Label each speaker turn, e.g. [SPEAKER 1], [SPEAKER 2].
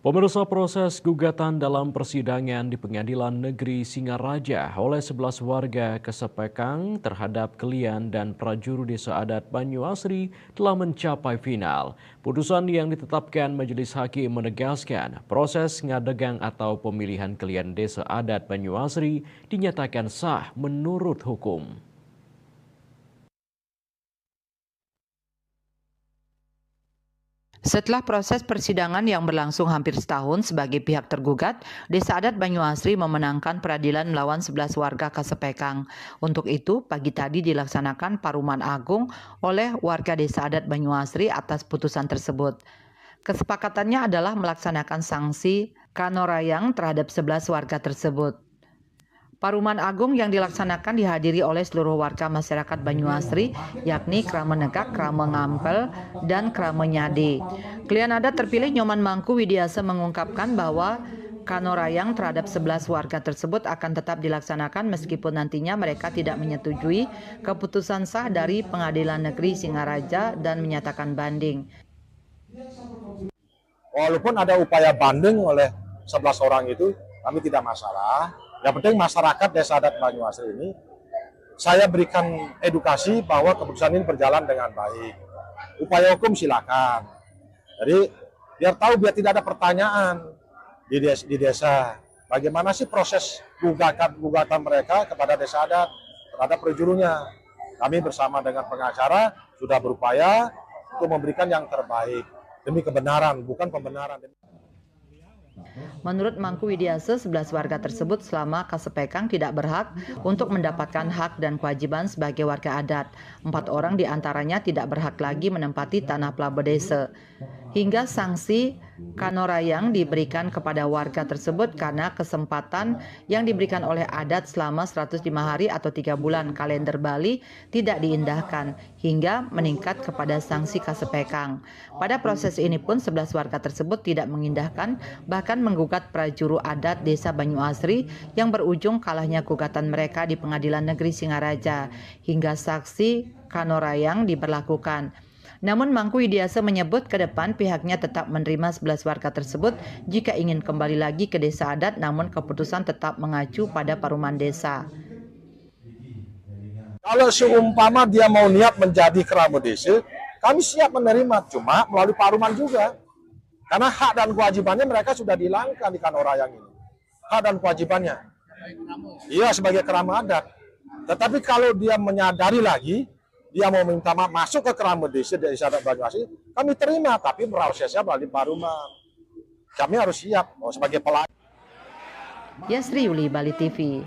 [SPEAKER 1] Pemirsa, proses gugatan dalam persidangan di Pengadilan Negeri Singaraja oleh 11 warga Kesepekang terhadap Kelian dan prajuru Desa Adat Banyuasri telah mencapai final. Putusan yang ditetapkan Majelis Hakim menegaskan proses ngadegang atau pemilihan Kelian Desa Adat Banyuasri dinyatakan sah menurut hukum.
[SPEAKER 2] Setelah proses persidangan yang berlangsung hampir setahun sebagai pihak tergugat, Desa Adat Banyuasri memenangkan peradilan melawan 11 warga Kasepekang. Untuk itu, pagi tadi dilaksanakan paruman agung oleh warga Desa Adat Banyuasri atas putusan tersebut. Kesepakatannya adalah melaksanakan sanksi kanorayang terhadap 11 warga tersebut. Paruman agung yang dilaksanakan dihadiri oleh seluruh warga masyarakat Banyuasri, yakni Krama Negak, Krama Ngampel, dan Krama Nyade. Klien adat terpilih Nyoman Mangku Widiasa mengungkapkan bahwa kanorayang terhadap 11 warga tersebut akan tetap dilaksanakan meskipun nantinya mereka tidak menyetujui keputusan sah dari Pengadilan Negeri Singaraja dan menyatakan banding.
[SPEAKER 3] Walaupun ada upaya banding oleh 11 orang itu, kami tidak masalah. Yang penting masyarakat Desa Adat Banyuasri ini, saya berikan edukasi bahwa keputusan ini berjalan dengan baik. Upaya hukum silakan. Jadi biar tahu, biar tidak ada pertanyaan di desa. Bagaimana sih proses gugatan mereka kepada Desa Adat terhadap prajurunya. Kami bersama dengan pengacara sudah berupaya untuk memberikan yang terbaik demi kebenaran, bukan pembenaran.
[SPEAKER 2] Menurut Mangku Widiasa, 11 warga tersebut selama Kasepekang tidak berhak untuk mendapatkan hak dan kewajiban sebagai warga adat. 4 orang diantaranya tidak berhak lagi menempati tanah Plaba Desa. Hingga sanksi kanorayang diberikan kepada warga tersebut karena kesempatan yang diberikan oleh adat selama 105 hari atau 3 bulan kalender Bali tidak diindahkan hingga meningkat kepada sanksi Kasepekang. Pada proses ini pun 11 warga tersebut tidak mengindahkan, bahkan menggugat prajuru adat Desa Banyuasri yang berujung kalahnya gugatan mereka di Pengadilan Negeri Singaraja hingga saksi kanorayang diberlakukan. Namun Mangku Widiasa menyebut ke depan pihaknya tetap menerima 11 warga tersebut jika ingin kembali lagi ke desa adat, namun keputusan tetap mengacu pada paruman desa.
[SPEAKER 3] Kalau seumpama dia mau niat menjadi kerabat desa, kami siap menerima, cuma melalui paruman juga. Karena hak dan kewajibannya mereka sudah dihilangkan di kanorayang ini. Hak dan kewajibannya. Iya, sebagai kerabat adat. Tetapi kalau dia menyadari lagi, dia mau minta maaf masuk ke kerabat desa Adat Banyuasri, kami terima, tapi prosesnya melalui paruman. Kami harus siap sebagai pelaku.
[SPEAKER 2] Yasri Yuli, Bali TV.